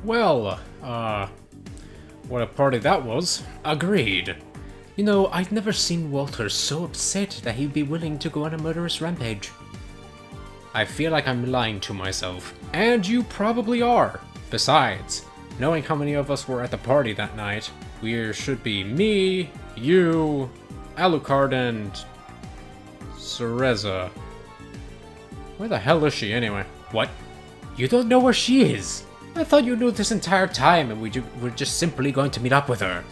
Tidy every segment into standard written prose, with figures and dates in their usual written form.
Well, what a party that was. Agreed. You know, I'd never seen Walter so upset that he'd be willing to go on a murderous rampage. I feel like I'm lying to myself. And you probably are. Besides, knowing how many of us were at the party that night, we should be me, you, Alucard, and Cereza. Where the hell is she anyway? What? You don't know where she is? I thought you knew this entire time and we were just simply going to meet up with her.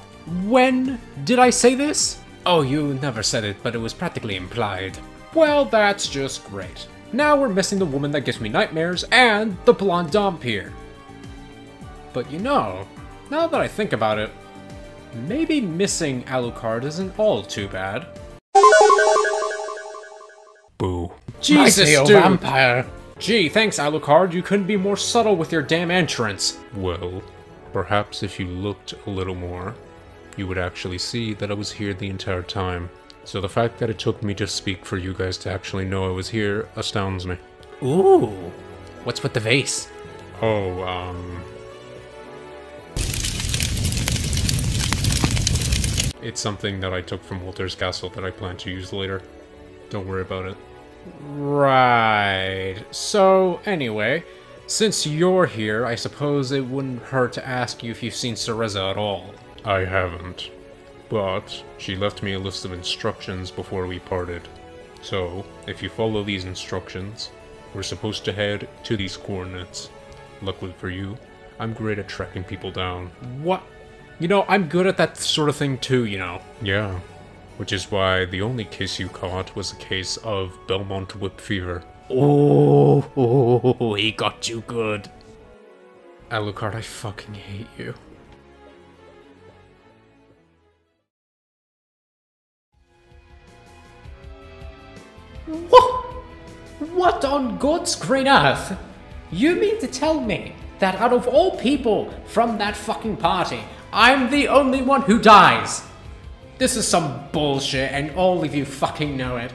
When did I say this? Oh, you never said it, but it was practically implied. Well, that's just great. Now we're missing the woman that gives me nightmares and the blonde dump here. But you know, now that I think about it, maybe missing Alucard isn't all too bad. Boo. Jesus, dude! Vampire! Gee, thanks Alucard, you couldn't be more subtle with your damn entrance. Well, perhaps if you looked a little more, you would actually see that I was here the entire time. So the fact that it took me to speak for you guys to actually know I was here astounds me. Ooh, what's with the vase? Oh, it's something that I took from Walter's castle that I plan to use later. Don't worry about it. Right. So, anyway, since you're here, I suppose it wouldn't hurt to ask you if you've seen Cereza at all. I haven't, but she left me a list of instructions before we parted. So, if you follow these instructions, we're supposed to head to these coordinates. Luckily for you, I'm great at tracking people down. What? You know, I'm good at that sort of thing too, you know. Yeah. Which is why the only case you caught was a case of Belmont whip fever. Oh, he got you good. Alucard, I fucking hate you. What on God's green earth? You mean to tell me that out of all people from that fucking party, I'm the only one who dies? This is some bullshit and all of you fucking know it.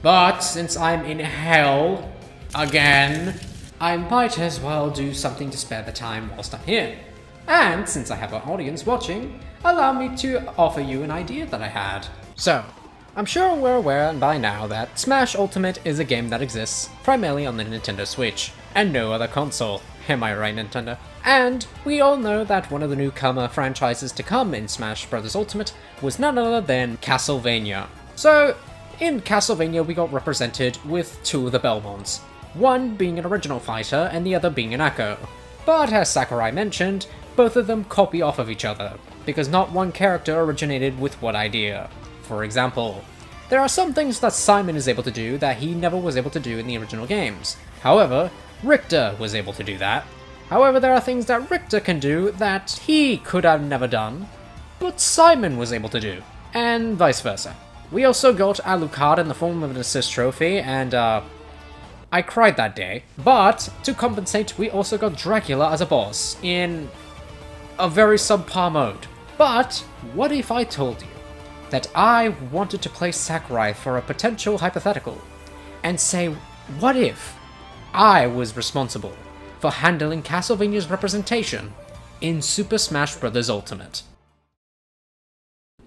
But since I'm in hell again, I might as well do something to spare the time whilst I'm here. And since I have an audience watching, allow me to offer you an idea that I had. So, I'm sure we're aware by now that Smash Ultimate is a game that exists primarily on the Nintendo Switch, and no other console. Am I right, Nintendo? And we all know that one of the newcomer franchises to come in Smash Bros. Ultimate was none other than Castlevania. So, in Castlevania we got represented with two of the Belmonts, one being an original fighter and the other being an echo. But as Sakurai mentioned, both of them copy off of each other, because not one character originated with what idea. For example, there are some things that Simon is able to do that he never was able to do in the original games. However, Richter was able to do that. However, there are things that Richter can do that he could have never done, but Simon was able to do, and vice versa. We also got Alucard in the form of an assist trophy, and I cried that day. But, to compensate, we also got Dracula as a boss, in a very subpar mode. But, what if I told you that I wanted to play Sakurai for a potential hypothetical, and say, what if I was responsible for handling Castlevania's representation in Super Smash Bros. Ultimate?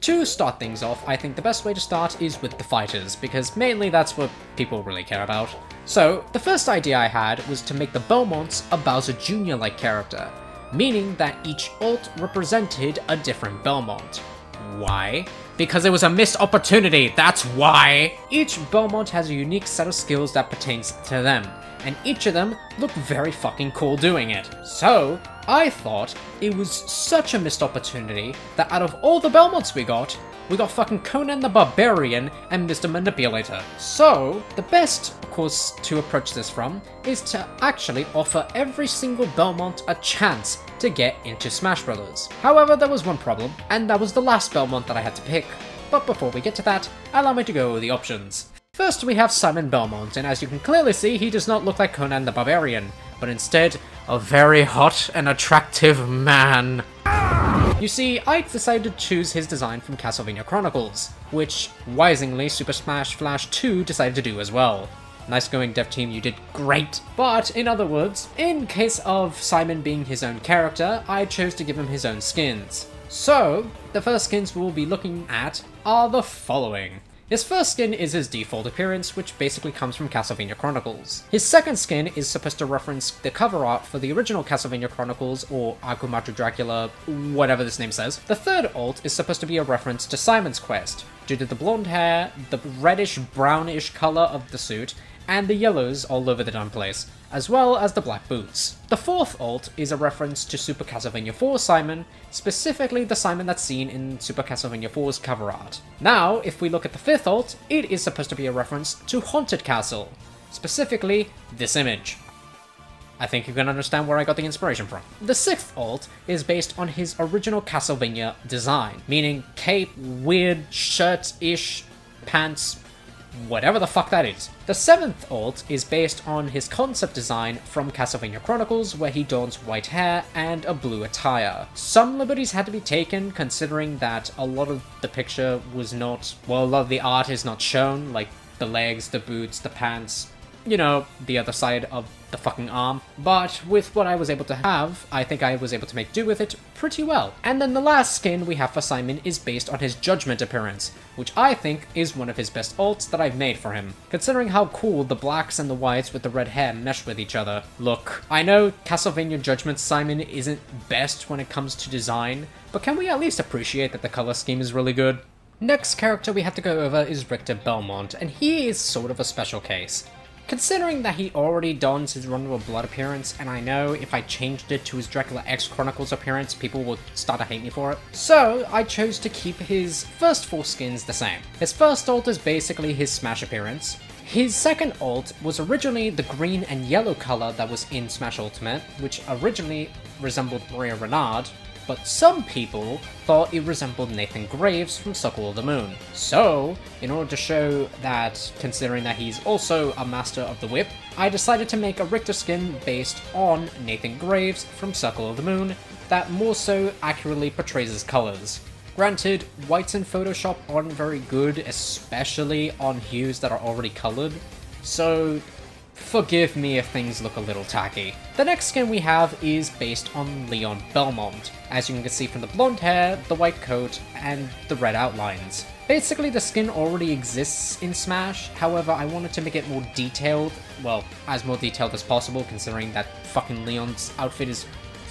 To start things off, I think the best way to start is with the fighters, because mainly that's what people really care about. So, the first idea I had was to make the Belmonts a Bowser Jr.-like character, meaning that each alt represented a different Belmont. Why? Because it was a missed opportunity, that's why! Each Belmont has a unique set of skills that pertains to them, and each of them look very fucking cool doing it. So, I thought it was such a missed opportunity that out of all the Belmonts we got fucking Conan the Barbarian and Mr. Manipulator. So, the best, of course, to approach this from is to actually offer every single Belmont a chance to get into Smash Bros. However, there was one problem, and that was the last Belmont that I had to pick. But before we get to that, allow me to go over the options. First we have Simon Belmont, and as you can clearly see, he does not look like Conan the Barbarian, but instead, a very hot and attractive man. You see, I decided to choose his design from Castlevania Chronicles, which, wisingly, Super Smash Flash 2 decided to do as well. Nice going, dev team, you did great. But, in other words, in case of Simon being his own character, I chose to give him his own skins. So, the first skins we'll be looking at are the following. His first skin is his default appearance, which basically comes from Castlevania Chronicles. His second skin is supposed to reference the cover art for the original Castlevania Chronicles, or Akumatu Dracula, whatever this name says. The third alt is supposed to be a reference to Simon's quest, due to the blonde hair, the reddish-brownish color of the suit, and the yellows all over the damn place, as well as the black boots. The fourth alt is a reference to Super Castlevania 4 Simon, specifically the Simon that's seen in Super Castlevania 4's cover art. Now, if we look at the fifth alt, it is supposed to be a reference to Haunted Castle, specifically this image. I think you can understand where I got the inspiration from. The sixth alt is based on his original Castlevania design, meaning cape, weird shirt-ish, pants, whatever the fuck that is. The seventh alt is based on his concept design from Castlevania Chronicles, where he dons white hair and a blue attire. Some liberties had to be taken, considering that a lot of the picture was not, well, a lot of the art is not shown, like the legs, the boots, the pants, you know, the other side of the fucking arm. But with what I was able to have, I think I was able to make do with it pretty well. And then the last skin we have for Simon is based on his Judgment appearance, which I think is one of his best alts that I've made for him, considering how cool the blacks and the whites with the red hair mesh with each other. Look, I know Castlevania Judgment Simon isn't best when it comes to design, but can we at least appreciate that the color scheme is really good? Next character we have to go over is Richter Belmont, and he is sort of a special case. Considering that he already dons his Run with Blood appearance, and I know if I changed it to his Dracula X Chronicles appearance, people would start to hate me for it. So, I chose to keep his first four skins the same. His first alt is basically his Smash appearance. His second alt was originally the green and yellow color that was in Smash Ultimate, which originally resembled Maria Renard, but some people thought it resembled Nathan Graves from Circle of the Moon. So, in order to show that, considering that he's also a master of the whip, I decided to make a Richter skin based on Nathan Graves from Circle of the Moon that more so accurately portrays his colors. Granted, whites in Photoshop aren't very good, especially on hues that are already colored, so forgive me if things look a little tacky. The next skin we have is based on Leon Belmont, as you can see from the blonde hair, the white coat, and the red outlines. Basically, the skin already exists in Smash, however, I wanted to make it more detailed, well, as more detailed as possible, considering that fucking Leon's outfit is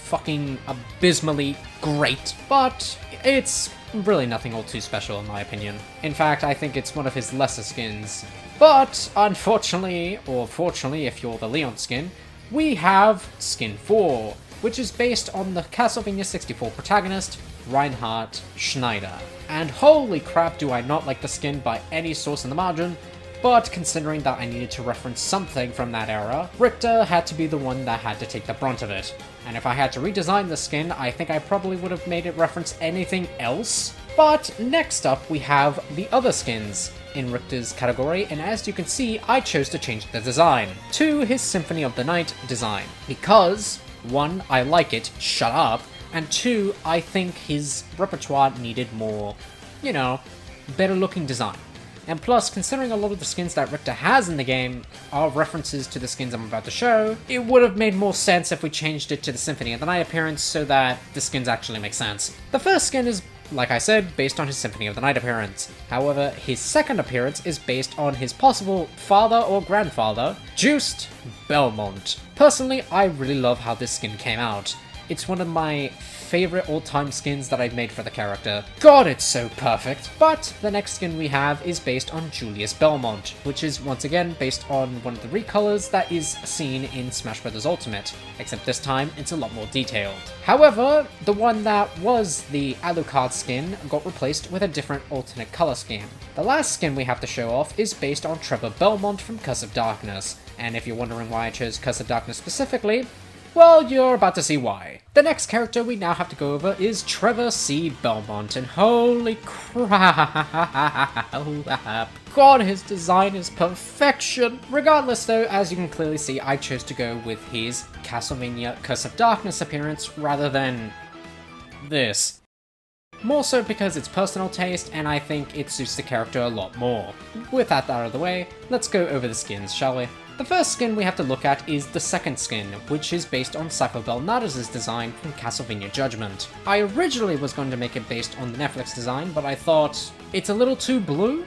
fucking abysmally great, but it's really nothing all too special in my opinion. In fact, I think it's one of his lesser skins. But, unfortunately, or fortunately if you're the Leon skin, we have Skin 4, which is based on the Castlevania 64 protagonist, Reinhard Schneider. And holy crap do I not like the skin by any source in the margin, but considering that I needed to reference something from that era, Richter had to be the one that had to take the brunt of it. And if I had to redesign the skin, I think I probably would have made it reference anything else. But next up we have the other skins in Richter's category, and as you can see, I chose to change the design to his Symphony of the Night design. Because, 1, I like it, shut up, and 2, I think his repertoire needed more, you know, better looking design. And plus, considering a lot of the skins that Richter has in the game are references to the skins I'm about to show, it would have made more sense if we changed it to the Symphony of the Night appearance so that the skins actually make sense. The first skin is, like I said, based on his Symphony of the Night appearance. However, his second appearance is based on his possible father or grandfather, Juiced Belmont. Personally, I really love how this skin came out. It's one of my favorite all-time skins that I've made for the character. God, it's so perfect! But the next skin we have is based on Julius Belmont, which is once again based on one of the recolors that is seen in Smash Bros. Ultimate, except this time it's a lot more detailed. However, the one that was the Alucard skin got replaced with a different alternate color scheme. The last skin we have to show off is based on Trevor Belmont from Curse of Darkness, and if you're wondering why I chose Curse of Darkness specifically, well, you're about to see why. The next character we now have to go over is Trevor C. Belmont, and holy crap, God, his design is perfection. Regardless though, as you can clearly see, I chose to go with his Castlevania Curse of Darkness appearance rather than this. More so because it's personal taste, and I think it suits the character a lot more. With that out of the way, let's go over the skins, shall we? The first skin we have to look at is the second skin, which is based on Cypher Belmonts' design from Castlevania Judgment. I originally was going to make it based on the Netflix design, but I thought it's a little too blue,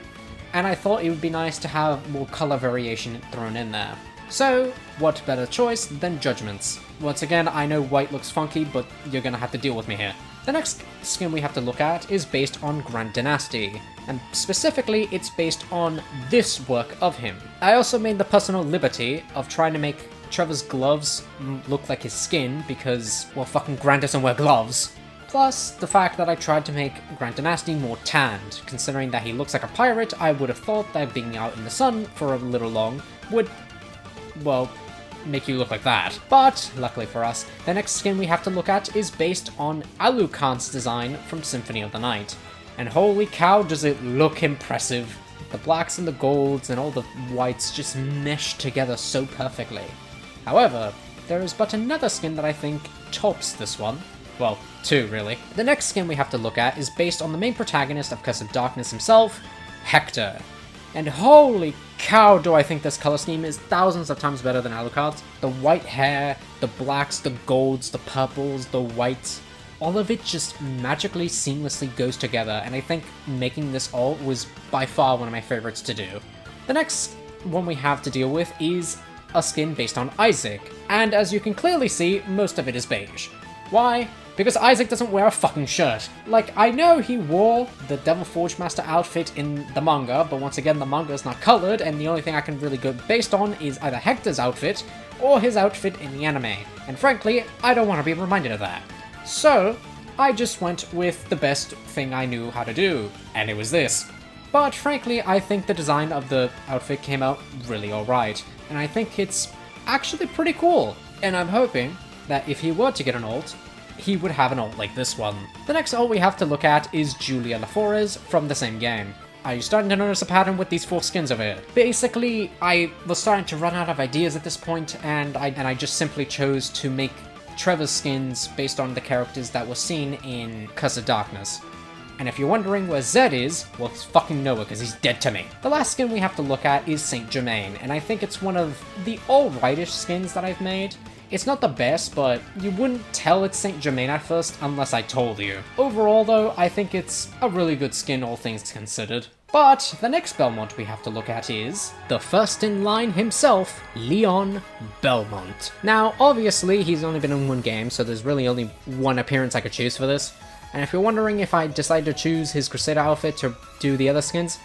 and I thought it would be nice to have more color variation thrown in there. So, what better choice than Judgment's? Once again, I know white looks funky, but you're gonna have to deal with me here. The next skin we have to look at is based on Grand Dynasty, and specifically it's based on this work of him. I also made the personal liberty of trying to make Trevor's gloves look like his skin because, well, fucking Grand doesn't wear gloves. Plus, the fact that I tried to make Grand Dynasty more tanned. Considering that he looks like a pirate, I would have thought that being out in the sun for a little long would, well, make you look like that. But, luckily for us, the next skin we have to look at is based on Alucard's design from Symphony of the Night. And holy cow, does it look impressive. The blacks and the golds and all the whites just mesh together so perfectly. However, there is but another skin that I think tops this one. Well, two, really. The next skin we have to look at is based on the main protagonist of Curse of Darkness himself, Richter. And holy cow, do I think this color scheme is thousands of times better than Alucard's. The white hair, the blacks, the golds, the purples, the whites, all of it just magically seamlessly goes together, and I think making this alt was by far one of my favorites to do. The next one we have to deal with is a skin based on Isaac, and as you can clearly see, most of it is beige. Why? Because Isaac doesn't wear a fucking shirt. Like, I know he wore the Devil Forge Master outfit in the manga, but once again, the manga is not colored, and the only thing I can really go based on is either Hector's outfit or his outfit in the anime. And frankly, I don't want to be reminded of that. So, I just went with the best thing I knew how to do, and it was this. But frankly, I think the design of the outfit came out really alright, and I think it's actually pretty cool. And I'm hoping that if he were to get an alt, he would have an alt like this one. The next alt we have to look at is Julia LaForez from the same game. Are you starting to notice a pattern with these four skins over here? Basically, I was starting to run out of ideas at this point, and I just simply chose to make Trevor's skins based on the characters that were seen in Curse of Darkness. And if you're wondering where Zed is, well, it's fucking nowhere because he's dead to me. The last skin we have to look at is Saint Germain, and I think it's one of the alrightish skins that I've made. It's not the best, but you wouldn't tell it's Saint Germain at first unless I told you. Overall though, I think it's a really good skin, all things considered. But the next Belmont we have to look at is the first in line himself, Leon Belmont. Now, obviously, he's only been in one game, so there's really only one appearance I could choose for this. And if you're wondering if I decided to choose his Crusader outfit to do the other skins,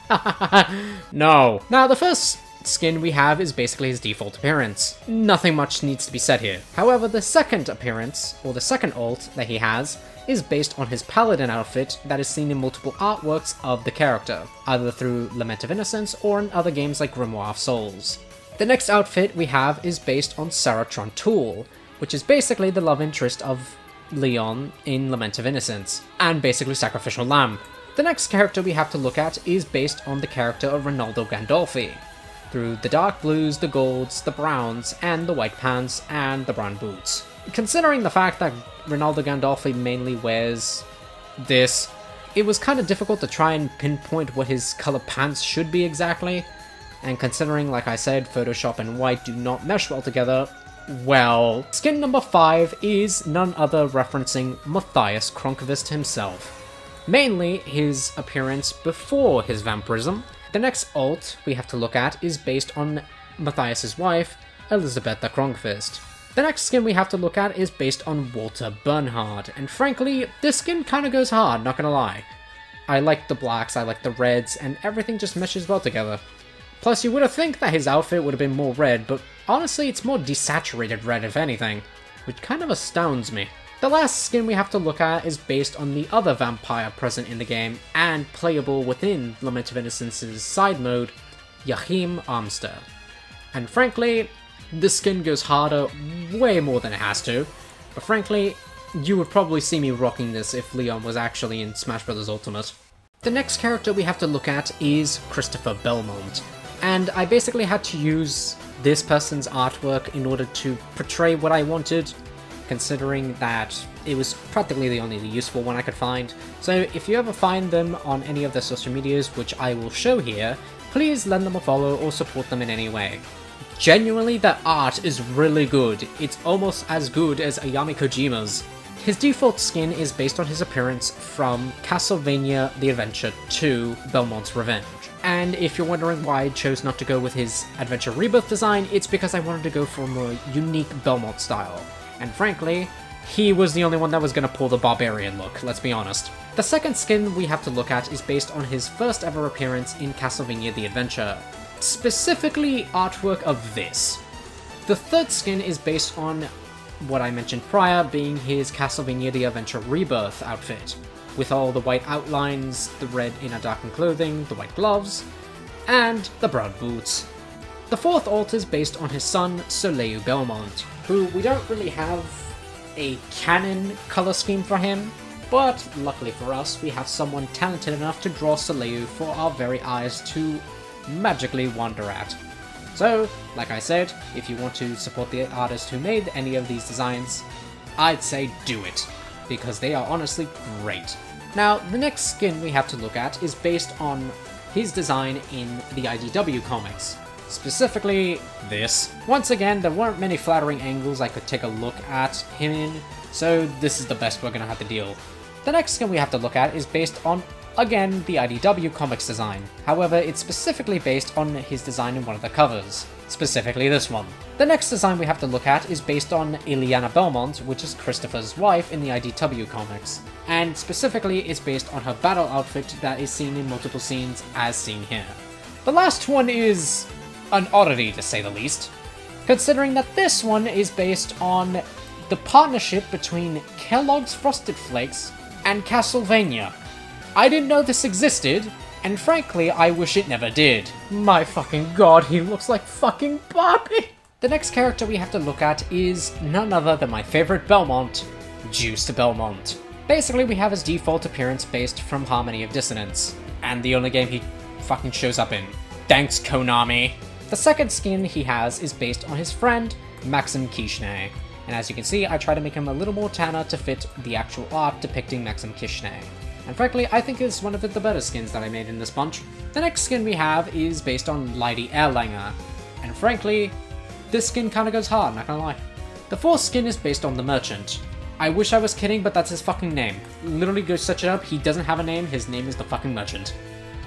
no. Now, the first skin we have is basically his default appearance. Nothing much needs to be said here. However, the second appearance, or the second alt that he has, is based on his Paladin outfit that is seen in multiple artworks of the character, either through Lament of Innocence or in other games like Grimoire of Souls. The next outfit we have is based on Sarah Trontoul, which is basically the love interest of Leon in Lament of Innocence, and basically Sacrificial Lamb. The next character we have to look at is based on the character of Ronaldo Gandolfi, through the dark blues, the golds, the browns, and the white pants, and the brown boots. Considering the fact that Ronaldo Gandolfi mainly wears this, it was kind of difficult to try and pinpoint what his color pants should be exactly, and considering, like I said, Photoshop and white do not mesh well together, well, skin number 5 is none other referencing Matthias Kronkvist himself. Mainly his appearance before his vampirism. The next alt we have to look at is based on Matthias's wife, Elisabetta Kronkvist. The next skin we have to look at is based on Walter Bernhard, and frankly, this skin kinda goes hard, not gonna lie. I like the blacks, I like the reds, and everything just meshes well together. Plus, you would have think that his outfit would have been more red, but honestly it's more desaturated red if anything, which kind of astounds me. The last skin we have to look at is based on the other vampire present in the game, and playable within Lament of Innocence's side mode, Joachim Armster. And frankly, this skin goes harder way more than it has to, but frankly, you would probably see me rocking this if Leon was actually in Smash Bros. Ultimate. The next character we have to look at is Christopher Belmont, and I basically had to use this person's artwork in order to portray what I wanted. considering that it was practically the only useful one I could find. So if you ever find them on any of their social medias, which I will show here, please lend them a follow or support them in any way. Genuinely, their art is really good. It's almost as good as Ayami Kojima's. His default skin is based on his appearance from Castlevania The Adventure 2 Belmont's Revenge. And if you're wondering why I chose not to go with his Adventure Rebirth design, it's because I wanted to go for a more unique Belmont style. And frankly, he was the only one that was going to pull the barbarian look, let's be honest. The second skin we have to look at is based on his first ever appearance in Castlevania The Adventure. Specifically, artwork of this. The third skin is based on what I mentioned prior, being his Castlevania The Adventure Rebirth outfit, with all the white outlines, the red inner darkened clothing, the white gloves, and the brown boots. The fourth alt is based on his son, Soleil Belmont, who we don't really have a canon color scheme for him, but luckily for us, we have someone talented enough to draw Soleil for our very eyes to magically wander at. So, like I said, if you want to support the artist who made any of these designs, I'd say do it, because they are honestly great. Now, the next skin we have to look at is based on his design in the IDW comics. Specifically, this. Once again, there weren't many flattering angles I could take a look at him in, so this is the best we're gonna have to deal. The next skin we have to look at is based on, again, the IDW comics design. However, it's specifically based on his design in one of the covers. Specifically this one. The next design we have to look at is based on Ileana Belmont, which is Christopher's wife in the IDW comics. And specifically, it's based on her battle outfit that is seen in multiple scenes as seen here. The last one is an oddity, to say the least, considering that this one is based on the partnership between Kellogg's Frosted Flakes and Castlevania. I didn't know this existed, and frankly, I wish it never did. My fucking god, he looks like fucking Barbie! The next character we have to look at is none other than my favorite Belmont, Juiced Belmont. Basically, we have his default appearance based from Harmony of Dissonance, and the only game he fucking shows up in. Thanks, Konami! The second skin he has is based on his friend, Maxim Kishneh, and as you can see, I try to make him a little more tanner to fit the actual art depicting Maxim Kishneh. And frankly, I think it's one of the better skins that I made in this bunch. The next skin we have is based on Lady Erlanger, and frankly, this skin kinda goes hard, not gonna lie. The fourth skin is based on the Merchant. I wish I was kidding, but that's his fucking name. Literally go search it up, he doesn't have a name, his name is the fucking Merchant.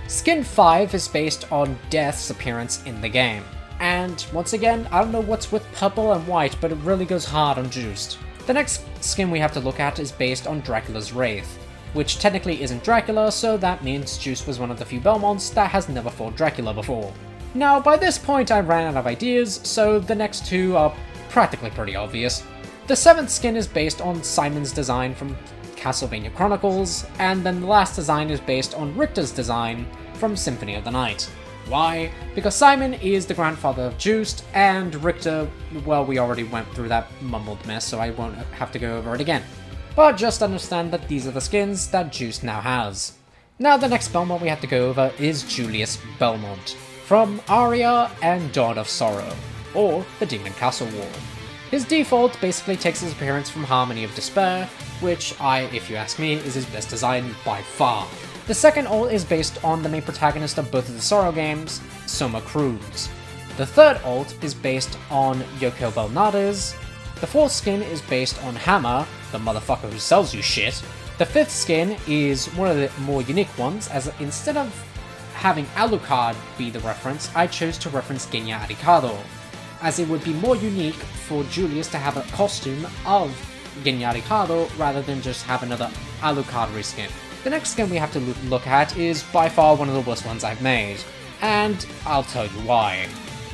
Skin 5 is based on Death's appearance in the game. And once again, I don't know what's with purple and white, but it really goes hard on Juiced. The next skin we have to look at is based on Dracula's Wraith, which technically isn't Dracula, so that means Juice was one of the few Belmonts that has never fought Dracula before. Now, by this point I ran out of ideas, so the next two are practically pretty obvious. The seventh skin is based on Simon's design from Castlevania Chronicles, and then the last design is based on Richter's design from Symphony of the Night. Why? Because Simon is the grandfather of Juiced, and Richter, well, we already went through that mumbled mess, so I won't have to go over it again. But just understand that these are the skins that Juiced now has. Now the next Belmont we have to go over is Julius Belmont, from Aria and Dawn of Sorrow, or the Demon Castle War. His default basically takes his appearance from Harmony of Despair, which if you ask me, is his best design by far. The second alt is based on the main protagonist of both of the Sorrow games, Soma Cruz. The third alt is based on Yoko Belnades. The fourth skin is based on Hammer, the motherfucker who sells you shit. The fifth skin is one of the more unique ones, as instead of having Alucard be the reference, I chose to reference Genya Arikado, as it would be more unique for Julius to have a costume of Genya Arikado rather than just have another Alucard reskin. The next skin we have to look at is by far one of the worst ones I've made, and I'll tell you why.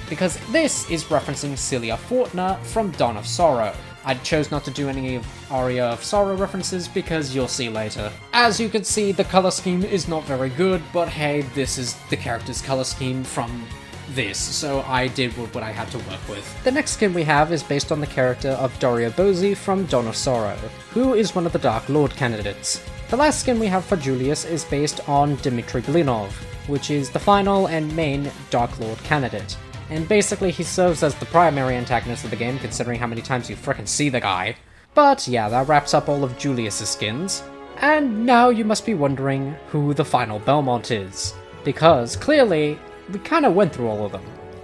Because this is referencing Celia Fortner from Dawn of Sorrow. I chose not to do any of Aria of Sorrow references because you'll see later. As you can see, the color scheme is not very good, but hey, this is the character's color scheme from this, so I did what I had to work with. The next skin we have is based on the character of Dario Bozzi from Dawn of Sorrow, who is one of the Dark Lord candidates. The last skin we have for Julius is based on Dmitry Blinov, which is the final and main Dark Lord candidate. And basically he serves as the primary antagonist of the game, considering how many times you frickin' see the guy. But yeah, that wraps up all of Julius's skins. And now you must be wondering who the final Belmont is, because clearly we kind of went through all of them.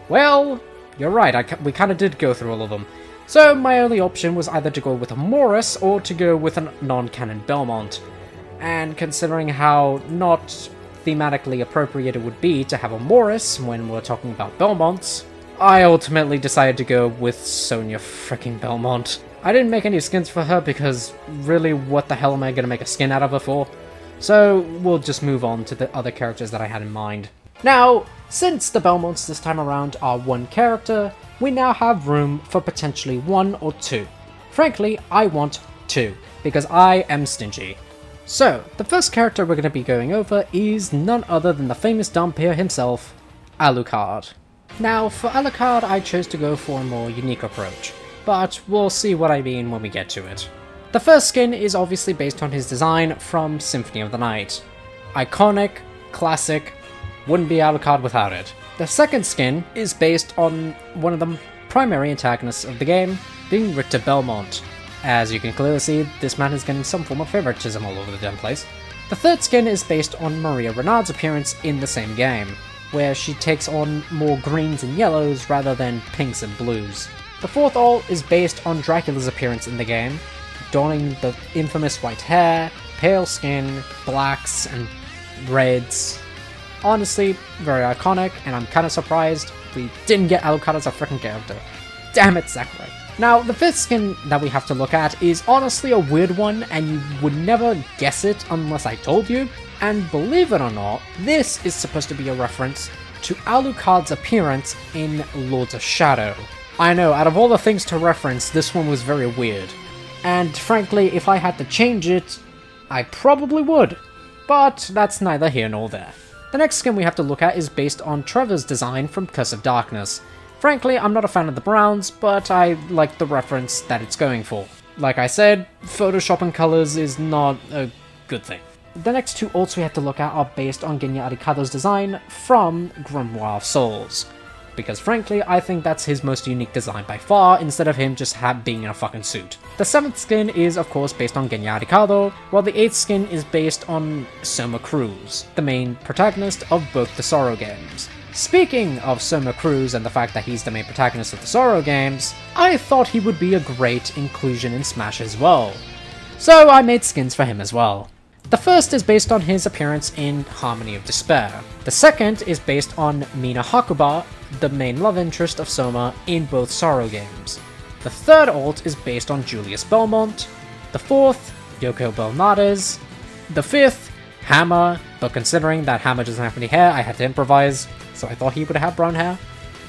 Well, you're right, we kind of did go through all of them. So my only option was either to go with a Morris or to go with a non-canon Belmont. And considering how not thematically appropriate it would be to have a Morris when we're talking about Belmonts, I ultimately decided to go with Sonia fricking Belmont. I didn't make any skins for her because really what the hell am I going to make a skin out of her for? So we'll just move on to the other characters that I had in mind. Now, since the Belmonts this time around are one character, we now have room for potentially 1 or 2. Frankly, I want 2, because I am stingy. So, the first character we're going to be going over is none other than the famous Dhampir himself, Alucard. Now, for Alucard, I chose to go for a more unique approach, but we'll see what I mean when we get to it. The first skin is obviously based on his design from Symphony of the Night. Iconic, classic, wouldn't be Alucard without it. The second skin is based on one of the primary antagonists of the game, being Richter Belmont. As you can clearly see, this man is getting some form of favoritism all over the damn place. The third skin is based on Maria Renard's appearance in the same game, where she takes on more greens and yellows rather than pinks and blues. The fourth alt is based on Dracula's appearance in the game, donning the infamous white hair, pale skin, blacks and reds. Honestly, very iconic, and I'm kinda surprised we didn't get Alucard as a freaking character. Damn it, Sakurai. Now, the fifth skin that we have to look at is honestly a weird one, and you would never guess it unless I told you. And believe it or not, this is supposed to be a reference to Alucard's appearance in Lords of Shadow. I know, out of all the things to reference, this one was very weird. And frankly, if I had to change it, I probably would. But that's neither here nor there. The next skin we have to look at is based on Trevor's design from Curse of Darkness. Frankly, I'm not a fan of the browns, but I like the reference that it's going for. Like I said, photoshopping colors is not a good thing. The next two alts we have to look at are based on Genya Arikado's design from Grimoire of Souls. Because frankly, I think that's his most unique design by far, instead of him just being in a fucking suit. The seventh skin is of course based on Genya Arikado, while the eighth skin is based on Soma Cruz, the main protagonist of both the Sorrow games. Speaking of Soma Cruz and the fact that he's the main protagonist of the Sorrow games, I thought he would be a great inclusion in Smash as well. So I made skins for him as well. The first is based on his appearance in Harmony of Despair. The second is based on Mina Hakuba, the main love interest of Soma in both Sorrow games. The third alt is based on Julius Belmont. The fourth, Yoko Belnades. The fifth, Hammer, but considering that Hammer doesn't have any hair, I had to improvise, so I thought he would have brown hair.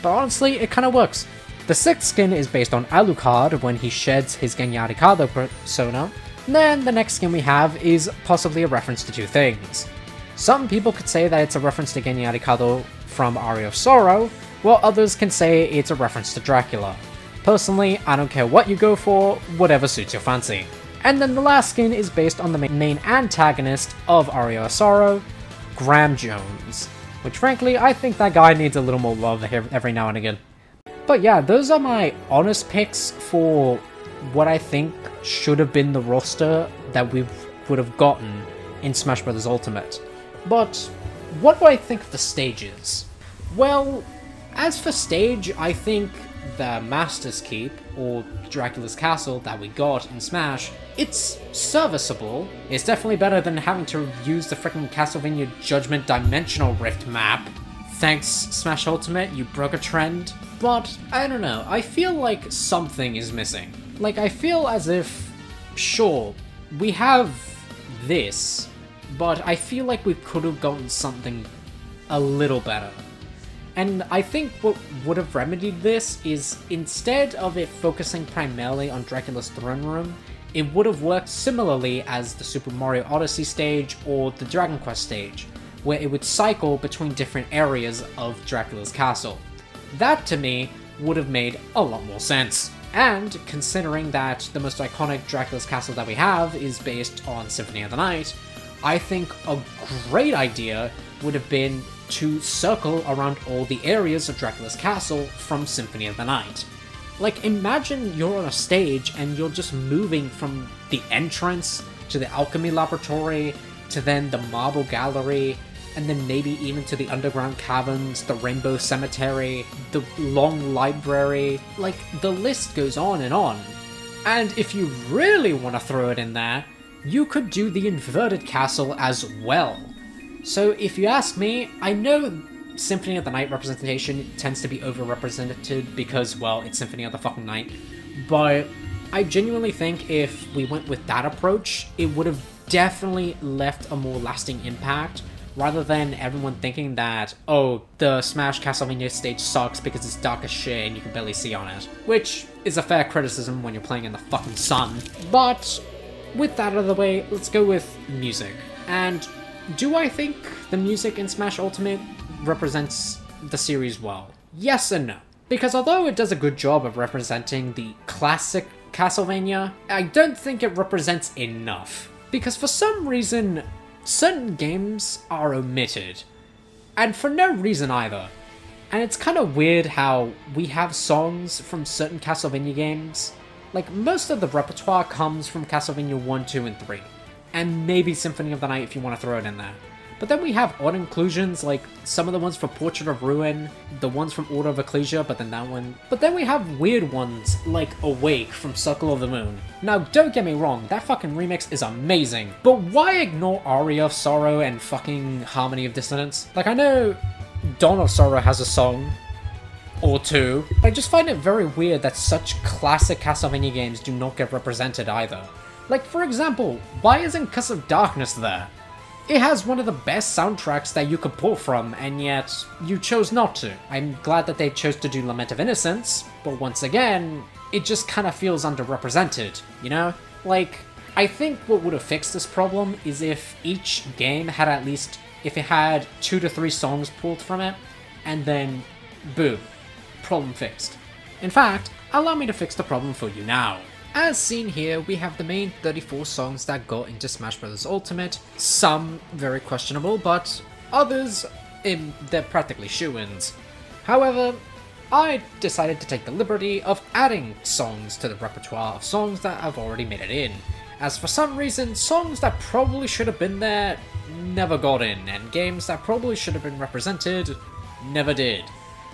But honestly, it kinda works. The sixth skin is based on Alucard when he sheds his Genya Arikado persona. And then the next skin we have is possibly a reference to two things. Some people could say that it's a reference to Genya Arikado from Aria of Sorrow, while others can say it's a reference to Dracula. Personally, I don't care what you go for, whatever suits your fancy. And then the last skin is based on the main antagonist of Aria of Sorrow, Graham Jones. Which frankly, I think that guy needs a little more love every now and again. But yeah, those are my honest picks for what I think should have been the roster that we would have gotten in Smash Bros. Ultimate. But what do I think of the stages? Well, as for stage, I think the Master's Keep, or Dracula's Castle that we got in Smash, it's serviceable. It's definitely better than having to use the frickin' Castlevania Judgment Dimensional Rift map. Thanks, Smash Ultimate, you broke a trend. But, I don't know, I feel like something is missing. Like, I feel as if, sure, we have this, but I feel like we could have gotten something a little better. And I think what would have remedied this is, instead of it focusing primarily on Dracula's throne room, it would have worked similarly as the Super Mario Odyssey stage or the Dragon Quest stage, where it would cycle between different areas of Dracula's castle. That, to me, would have made a lot more sense. And considering that the most iconic Dracula's castle that we have is based on Symphony of the Night, I think a great idea would have been to circle around all the areas of Dracula's castle from Symphony of the Night. Like, imagine you're on a stage and you're just moving from the entrance to the alchemy laboratory to then the marble gallery, and then maybe even to the underground caverns, the rainbow cemetery, the long library. Like, the list goes on and on. And if you really want to throw it in there, you could do the inverted castle as well. So if you ask me, I know Symphony of the Night representation tends to be overrepresented because, well, it's Symphony of the fucking Night, but I genuinely think if we went with that approach, it would have definitely left a more lasting impact, rather than everyone thinking that, oh, the Smash Castlevania stage sucks because it's dark as shit and you can barely see on it. Which is a fair criticism when you're playing in the fucking sun. But with that out of the way, let's go with music. And do I think the music in Smash Ultimate represents the series well? Yes and no. Because although it does a good job of representing the classic Castlevania, I don't think it represents enough. Because for some reason, certain games are omitted. And for no reason either. And it's kind of weird how we have songs from certain Castlevania games. Like, most of the repertoire comes from Castlevania 1, 2, and 3. And maybe Symphony of the Night if you want to throw it in there. But then we have odd inclusions, like some of the ones for Portrait of Ruin, the ones from Order of Ecclesia, but then that one. But then we have weird ones, like Awake from Circle of the Moon. Now, don't get me wrong, that fucking remix is amazing, but why ignore Aria of Sorrow and fucking Harmony of Dissonance? Like, I know Dawn of Sorrow has a song or two, but I just find it very weird that such classic Castlevania games do not get represented either. Like, for example, why isn't Curse of Darkness there? It has one of the best soundtracks that you could pull from, and yet you chose not to. I'm glad that they chose to do Lament of Innocence, but once again, it just kind of feels underrepresented, you know? Like, I think what would have fixed this problem is if each game had at least, if it had 2 to 3 songs pulled from it, and then, boom, problem fixed. In fact, allow me to fix the problem for you now. As seen here, we have the main 34 songs that got into Smash Bros. Ultimate, some very questionable, but others, they're practically shoo-ins. However, I decided to take the liberty of adding songs to the repertoire of songs that have already made it in, as for some reason, songs that probably should have been there never got in, and games that probably should have been represented never did.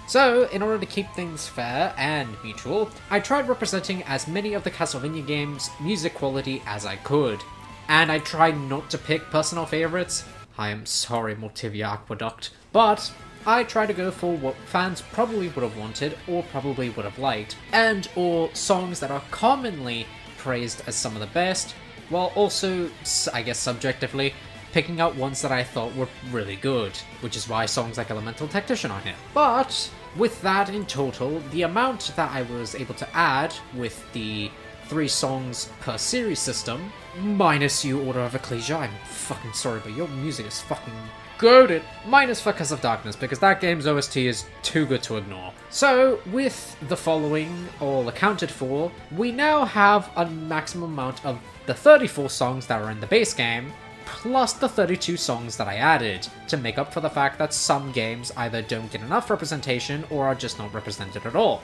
So, in order to keep things fair and mutual, I tried representing as many of the Castlevania games' music quality as I could. And I tried not to pick personal favorites. I am sorry, Mortivia Aqueduct. But I tried to go for what fans probably would have wanted or probably would have liked, and or songs that are commonly praised as some of the best, while also, I guess subjectively, picking out ones that I thought were really good, which is why songs like Elemental Tactician are here. But with that in total, the amount that I was able to add with the 3 songs per series system, minus you Order of Ecclesia, I'm fucking sorry, but your music is fucking goated, minus for Curse of Darkness, because that game's OST is too good to ignore. So, with the following all accounted for, we now have a maximum amount of the 34 songs that are in the base game, plus the 32 songs that I added, to make up for the fact that some games either don't get enough representation or are just not represented at all.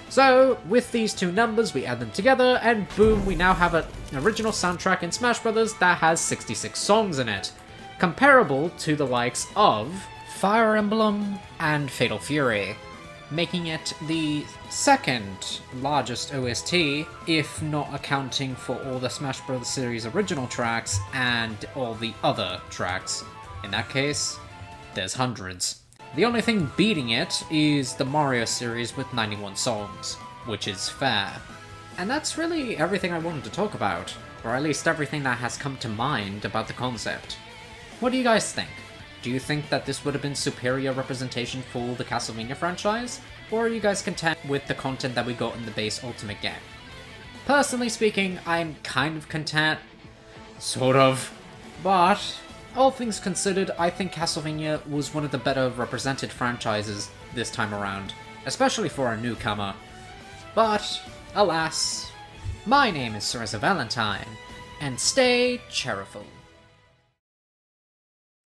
So, with these two numbers, we add them together, and boom, we now have an original soundtrack in Smash Bros. That has 66 songs in it, comparable to the likes of Fire Emblem and Fatal Fury, making it the second largest OST, if not accounting for all the Smash Bros. Series original tracks and all the other tracks. In that case, there's hundreds. The only thing beating it is the Mario series with 91 songs, which is fair. And that's really everything I wanted to talk about, or at least everything that has come to mind about the concept. What do you guys think? Do you think that this would have been superior representation for the Castlevania franchise? Or are you guys content with the content that we got in the base Ultimate game? Personally speaking, I'm kind of content. Sort of. But, all things considered, I think Castlevania was one of the better represented franchises this time around, especially for a newcomer. But, alas, my name is Cereza Valentine, and stay cherryful.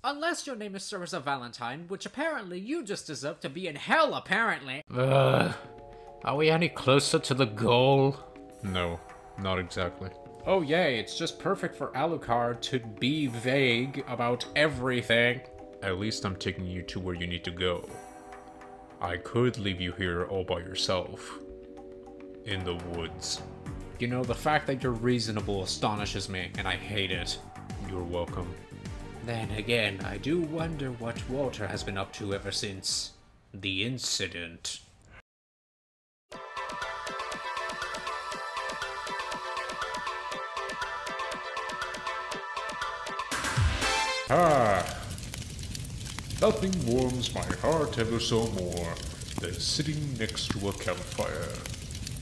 Unless your name is Cereza Valentine, which apparently you just deserve to be in hell, apparently. Are we any closer to the goal? No, not exactly. Oh yay, it's just perfect for Alucard to be vague about everything. At least I'm taking you to where you need to go. I could leave you here all by yourself. In the woods. You know, the fact that you're reasonable astonishes me, and I hate it. You're welcome. Then again, I do wonder what Walter has been up to ever since the incident. Ah! Nothing warms my heart ever so more than sitting next to a campfire.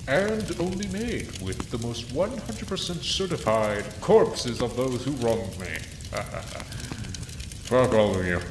And only made with the most 100% certified corpses of those who wronged me. Fuck all of you.